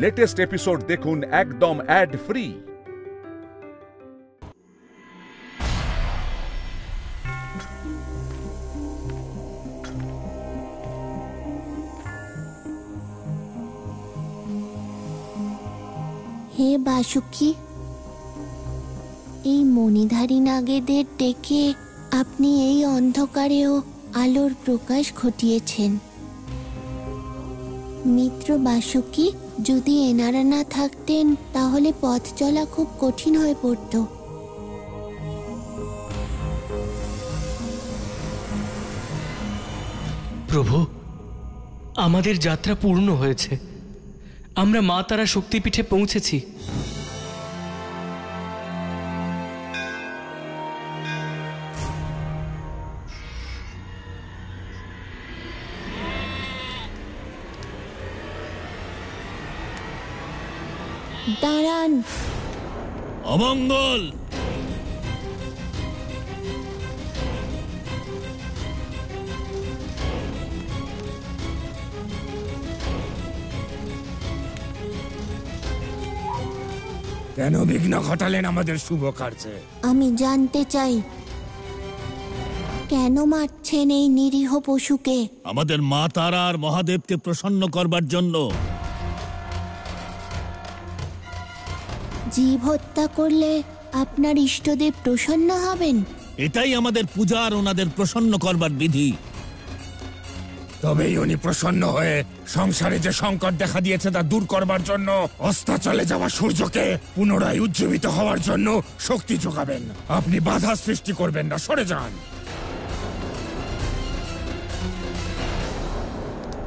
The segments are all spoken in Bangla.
লেটেস্ট এপিসোড দেখুন একদম অ্যাড ফ্রি। হে বাসুকি, এই মণিধারী নাগেদের ডেকে আপনি এই অন্ধকারেও আলোর প্রকাশ ঘটিয়েছেন। মিত্র বাসুকি, যদি এনারা না থাকতেন তাহলে পথ চলা খুব কঠিন হয়ে পড়ত। প্রভু, আমাদের যাত্রা পূর্ণ হয়েছে। আমরা মা তারা শক্তিপীঠে পৌঁছেছি। দাঁড়ান। অমঙ্গল! কেন বিঘ্ন ঘটালেন আমাদের শুভ কার্যে? আমি জানতে চাই, কেন মারছেন এই নিরীহ পশুকে? আমাদের মা তারা আর মহাদেবকে প্রসন্ন করবার জন্য। জীব হত্যা করলে আপনার ইষ্টদেব প্রসন্ন হবেন? এটাই আমাদের পূজা আর ওনাদের প্রসন্ন করবার বিধি। তবেই উনি প্রসন্ন হয়ে সংসারে যে সংকট দেখা দিয়েছে তা দূর করবার জন্য অস্তাচলে যাওয়া সূর্যকে পুনরায় উজ্জীবিত হওয়ার জন্য শক্তি যোগাবেন। আপনি বাধা সৃষ্টি করবেন না, সরে যান।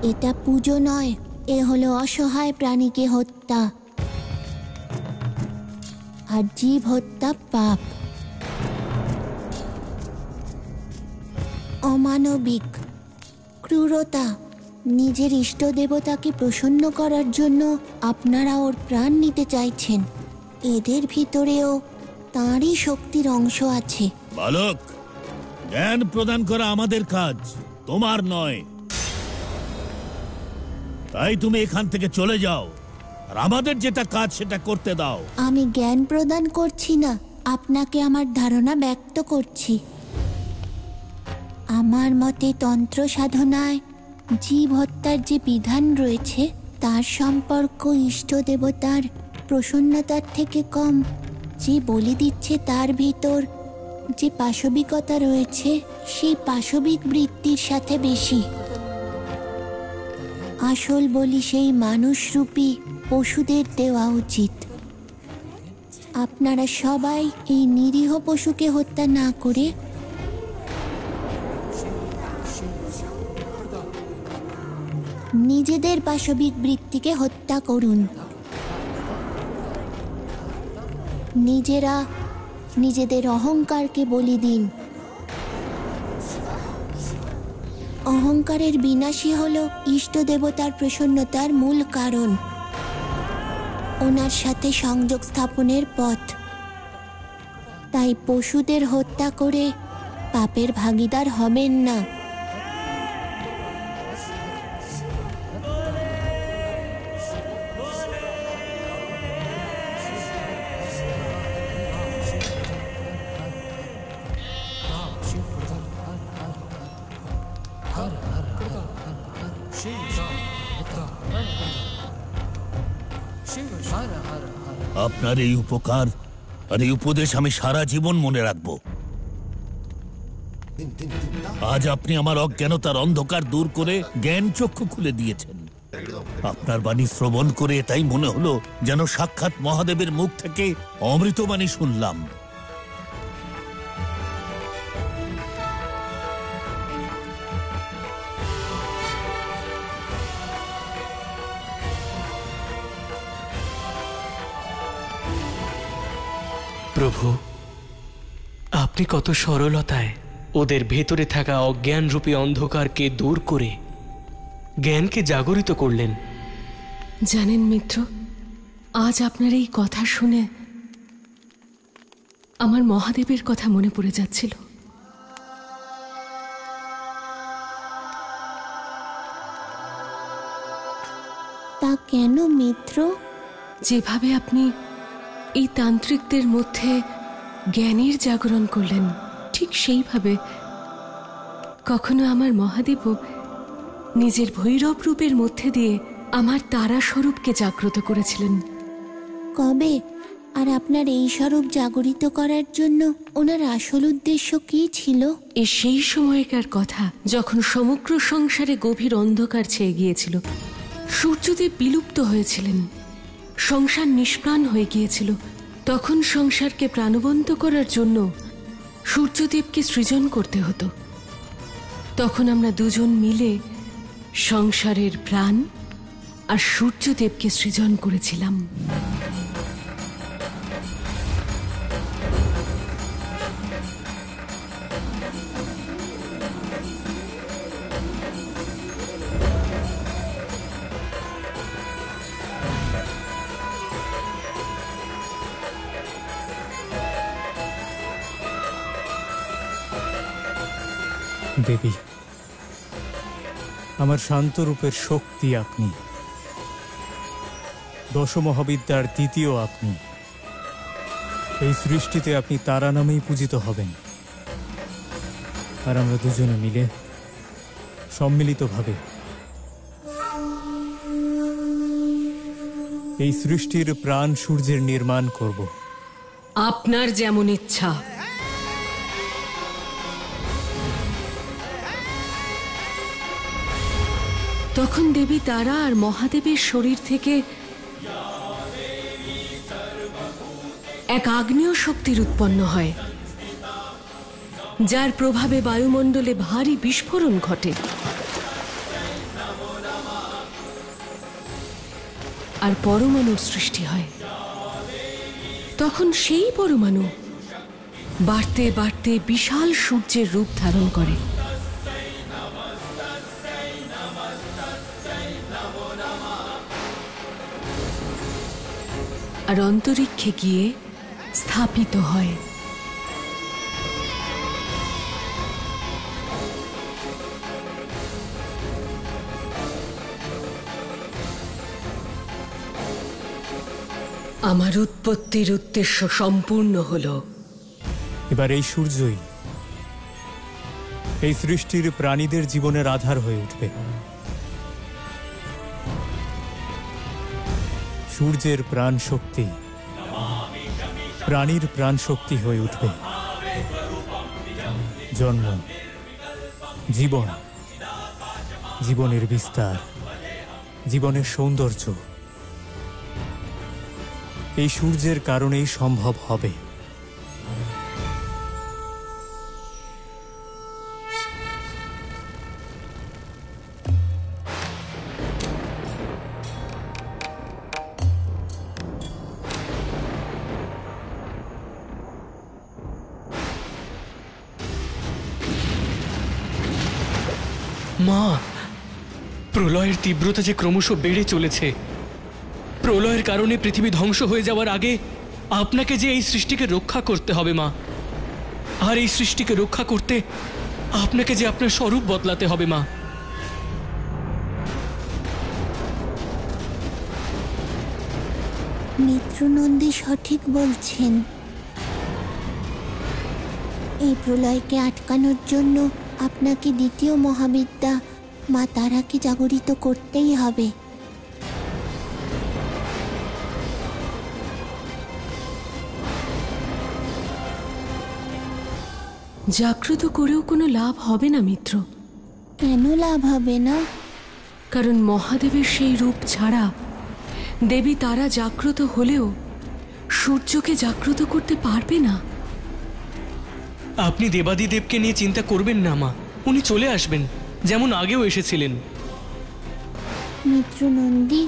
এটা পুজো নয়, এ হলো অসহায় প্রাণীকে হত্যা, আর জীব হত্যা পাপ, অমানবিক, ক্রূরতা। নিজের ইষ্ট দেবতাকে প্রসন্ন করার জন্য আপনারা ওর প্রাণ নিতে চাইছেন। এদের ভিতরেও তাঁরই শক্তির অংশ আছে। বালক, জ্ঞান প্রদান করা আমাদের কাজ, তোমার নয়। তাই তুমি এখান থেকে চলে যাও, আর আমাদের যেটা কাজ সেটা করতে দাও। আমি জ্ঞান প্রদান করছি না, আপনাকে আমার ধারণা ব্যক্ত করছি। আমার মতে তন্ত্র সাধনায় জীব হত্যার যে বিধান রয়েছে তার সম্পর্ক ইষ্ট দেবতার প্রসন্নতার থেকে কম। যে বলি দিচ্ছে তার ভিতর যে পাশবিকতা রয়েছে সেই পাশবিক বৃত্তির সাথে বেশি। আসল বলি সেই মানুষরূপী পশুদের দেওয়া উচিত। আপনারা সবাই এই নিরীহ পশুকে হত্যা না করে নিজেদের পাশবিক বৃত্তিকে হত্যা করুন। নিজেরা নিজেদের অহংকারকে বলি দিন। অহংকারের বিনাশই হল ইষ্ট দেবতার প্রসন্নতার মূল কারণ, ওনার সাথে সংযোগ স্থাপনের পথ। তাই পশুদের হত্যা করে পাপের ভাগীদার হবেন না। আপনার এই উপকার আর এই উপদেশ আমি সারা জীবন মনে রাখব। আজ আপনি আমার অজ্ঞানতার অন্ধকার দূর করে জ্ঞান চক্ষু খুলে দিয়েছেন। আপনার বাণী শ্রবণ করে এটাই মনে হলো যেন সাক্ষাৎ মহাদেবের মুখ থেকে অমৃতবাণী শুনলাম। প্রভু, আপনি কত সরলতায় ওদের ভেতরে থাকা অজ্ঞানরূপী অন্ধকারকে দূর করে জ্ঞানকে জাগরিত করলেন। জানেন মিত্র, আজ আপনার এই কথা শুনে আমার মহাদেবের কথা মনে পড়ে যাচ্ছিল। কেন মিত্র? যেভাবে আপনি এই তান্ত্রিকদের মধ্যে জ্ঞানের জাগরণ করলেন, ঠিক সেইভাবে কখনো আমার মহাদেবও নিজের ভৈরব রূপের মধ্যে দিয়ে আমার তারা স্বরূপকে জাগ্রত করেছিলেন। কবে? আর আপনার এই স্বরূপ জাগরিত করার জন্য ওনার আসল উদ্দেশ্য কি ছিল? এ সেই সময়কার কথা যখন সমগ্র সংসারে গভীর অন্ধকার ছেয়ে গিয়েছিল। সূর্যদেব বিলুপ্ত হয়েছিলেন, সংসার নিষ্প্রাণ হয়ে গিয়েছিল। তখন সংসারকে প্রাণবন্ত করার জন্য সূর্যদেবকে সৃজন করতে হতো। তখন আমরা দুজন মিলে সংসারের প্রাণ আর সূর্যদেবকে সৃজন করেছিলাম। দেবী, আমার শান্ত রূপের শক্তি আপনি, দশমহাবিদ্যার দ্বিতীয় আপনি। এই সৃষ্টিতে আপনি তারা নামেই পূজিত হবেন। আর আমরা দুজনে মিলে সম্মিলিতভাবে এই সৃষ্টির প্রাণ সূর্যের নির্মাণ করব। আপনার যেমন ইচ্ছা। তখন দেবী তারা আর মহাদেবের শরীর থেকে এক আগ্নেয় শক্তির উৎপন্ন হয়, যার প্রভাবে বায়ুমণ্ডলে ভারী বিস্ফোরণ ঘটে। আর পরমাণুর সৃষ্টি হয়। তখন সেই পরমাণু বাড়তে বাড়তে বিশাল সূর্যের রূপ ধারণ করে। আর অন্তরিক্ষে গিয়ে স্থাপিত হয়। আমার উৎপত্তির উদ্দেশ্য সম্পূর্ণ হলো। এবার এই সূর্যই এই সৃষ্টির প্রাণীদের জীবনের আধার হয়ে উঠবে। সূর্যের প্রাণ শক্তি প্রাণীর প্রাণ শক্তি হয়ে উঠবে। জন্ম, জীবন, জীবনের বিস্তার, জীবনের সৌন্দর্য এই সূর্যের কারণেই সম্ভব হবে। মা, প্রলয়ের তীব্রতা যে ক্রমশ বেড়ে চলেছে। প্রলয়ের কারণে পৃথিবী ধ্বংস হয়ে যাওয়ার আগে আপনাকে যে এই সৃষ্টিকে রক্ষা করতে হবে মা। আর এই সৃষ্টিকে রক্ষা করতে আপনাকে যে আপনার স্বরূপ বদলাতে হবে মা। মিত্রনন্দী সঠিক বলছেন। এই প্রলয়কে আটকানোর জন্য আপনাকে দ্বিতীয় মহাবিদ্যা মা তারাকে জাগরিত করতেই হবে। জাগ্রত করেও কোনো লাভ হবে না মিত্র। কেন লাভ হবে না? কারণ মহাদেবের সেই রূপ ছাড়া দেবী তারা জাগ্রত হলেও সূর্যকে জাগ্রত করতে পারবে না। আপনি দেবাদিদেবকে নিয়ে চিন্তা করবেন না মা, উনি চলে আসবেন যেমন আগেও এসেছিলেন। মিত্রনন্দী,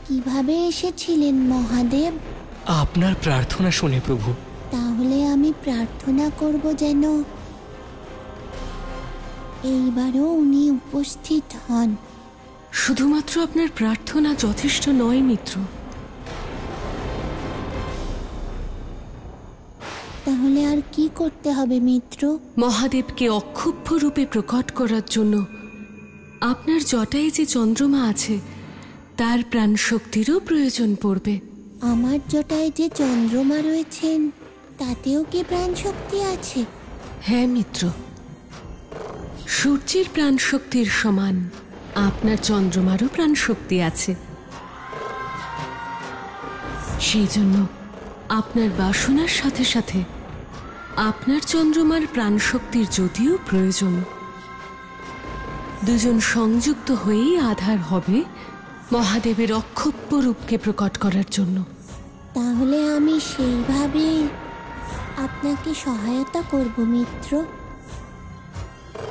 কিভাবে এসেছিলেন মহাদেব? আপনার প্রার্থনা শুনে প্রভু। তাহলে আমি প্রার্থনা করব যেন এইবারও উনি উপস্থিত হন। শুধুমাত্র আপনার প্রার্থনা যথেষ্ট নয় মিত্র। তাহলে আর কি করতে হবে মিত্র? মহাদেবকে অক্ষুব্ধ রূপে প্রকট করার জন্য আপনার জটায় যে চন্দ্রমা আছে তার প্রাণ শক্তিরও প্রয়োজন পড়বে। আমার জটায় যে চন্দ্রমা রয়েছেন তাতেও কি প্রাণ শক্তি আছে? হ্যাঁ মিত্র, সূর্যের প্রাণ শক্তির সমান আপনার চন্দ্রমারও প্রাণ শক্তি আছে। সেই জন্য আপনার বাসনার সাথে সাথে আপনার চন্দ্রমার প্রাণ শক্তির যদিও প্রয়োজন, দুজন সংযুক্ত হয়েই আধার হবে মহাদেবের অক্ষোভ্য রূপকে প্রকট করার জন্য। তাহলে আমি সেইভাবে আপনাকে সহায়তা করব মিত্র,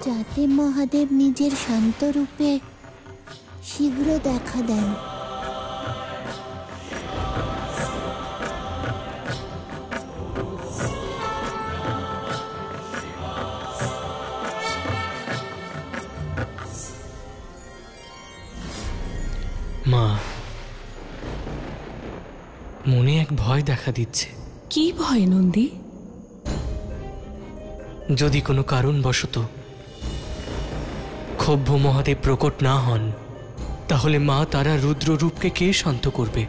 যাতে মহাদেব নিজের শান্ত রূপে শীঘ্র দেখা দেন। মা, মনে এক ভয় দেখা দিচ্ছে। কি ভয় নন্দী? যদি কোনো কারণবশত ক্ষোভ্য মহাদেব প্রকট না হন, তাহলে মা তারা রুদ্ররূপকে কে শান্ত করবে?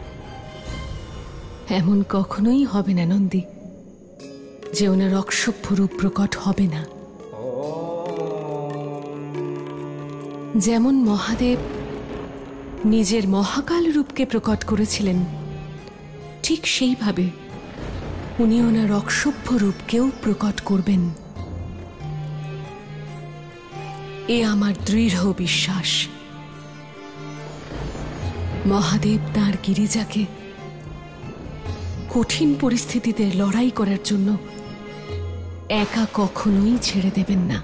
এমন কখনোই হবে না নন্দী যে ওনার অক্ষোভ্য রূপ প্রকট হবে না। যেমন মহাদেব নিজের মহাকাল রূপকে প্রকট করেছিলেন, ঠিক সেইভাবে উনি ওনার অক্ষোভ্য রূপকেও প্রকট করবেন, এ আমার দৃঢ় বিশ্বাস। মহাদেব তাঁর গিরিজাকে কঠিন পরিস্থিতিতে লড়াই করার জন্য একা কখনোই ছেড়ে দেবেন না।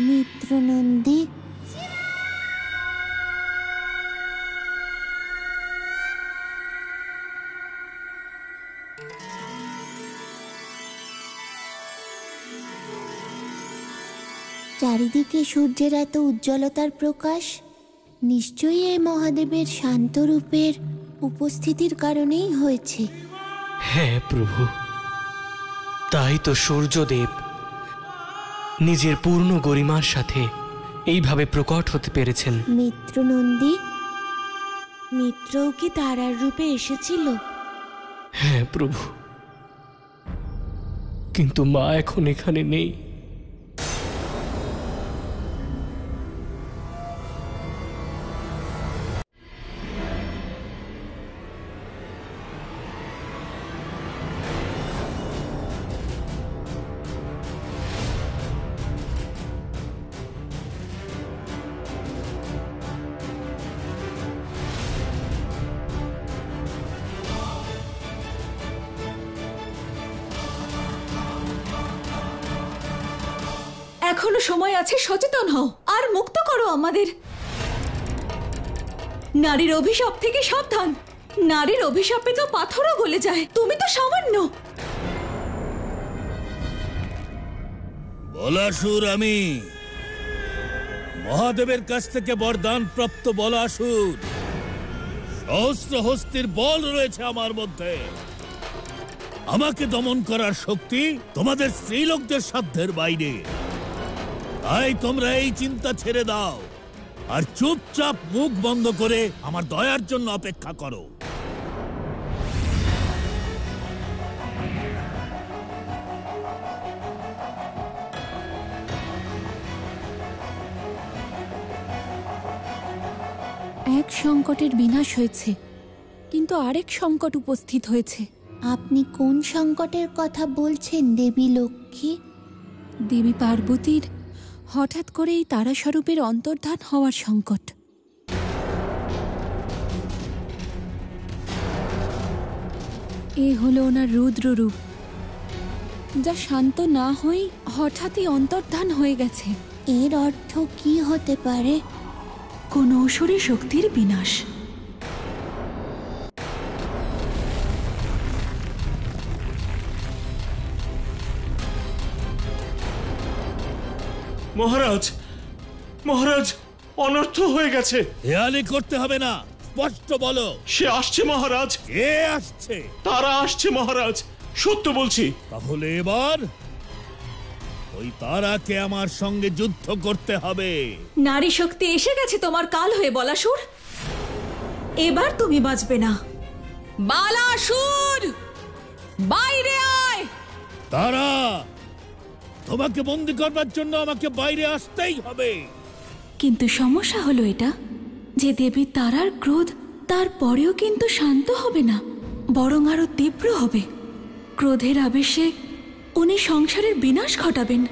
মিত্র নন্দী, চারিদিকে সূর্যের এত উজ্জ্বলতার প্রকাশ নিশ্চয়ই এই মহাদেবের শান্ত রূপের উপস্থিতির কারণেই হয়েছে। হ্যাঁ প্রভু, তাই তো সূর্যদেব নিজের পূর্ণ গরিমার সাথে এইভাবে প্রকট হতে পেরেছেন। মিত্র নন্দী, মিত্রও কি তারার রূপে এসেছিল? হ্যাঁ প্রভু, কিন্তু মা এখন এখানে নেই। এখনো সময় আছে, সচেতন হও আর মুক্ত করো আমাদের। নারীর অভিশাপ থেকে সাবধান। নারীর অভিশাপে তো পাথরও গলে যায়, তুমি তো সামান্য। বলাসুর আমি, মহাদেবের কাছ থেকে বরদান প্রাপ্ত বলাসুর। সহস্র হস্তির বল রয়েছে আমার মধ্যে। আমাকে দমন করার শক্তি তোমাদের স্ত্রীলোকদের সাধ্যের বাইরে। তাই তোমরা এই চিন্তা ছেড়ে দাও আর চুপচাপ মুখ বন্ধ করে আমার দয়ার জন্য অপেক্ষা করো। এক সংকটের বিনাশ হয়েছে, কিন্তু আরেক সংকট উপস্থিত হয়েছে। আপনি কোন সংকটের কথা বলছেন দেবী লক্ষ্মী? দেবী পার্বতীর হঠাৎ করে এই তারাস্বরূপের অন্তর্ধান হওয়ার সংকট। এ হলো ওনার রুদ্র রূপ, যা শান্ত না হয়ে হঠাৎই অন্তর্ধান হয়ে গেছে। এর অর্থ কি হতে পারে? কোন অসুরী শক্তির বিনাশ। মহারাজ, মহারাজ, অনর্থ হয়ে গেছে। হেয়ালি করতে হবে না, স্পষ্ট বলো। সে আসছে মহারাজ। কে আসছে? তারা আসছে মহারাজ, সত্য বলছি। তাহলে এবার ওই তারাকে আমার সঙ্গে যুদ্ধ করতে হবে। নারী শক্তি এসে গেছে তোমার কাল হয়ে, বলাসুর। এবার তুমি বাঁচবে না। বালাসুর, বাইরে আয়। তারা, তোমাকে বন্দী করবার জন্য আমাকে বাইরে আসতেই হবে। কিন্তু সমস্যা হলো এটা যে দেবী তারার ক্রোধ তারপরেও কিন্তু শান্ত হবে না, বরং আরো তীব্র হবে। ক্রোধের আবেশে উনি সংসারের বিনাশ ঘটাবেন।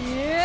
ইয়ে!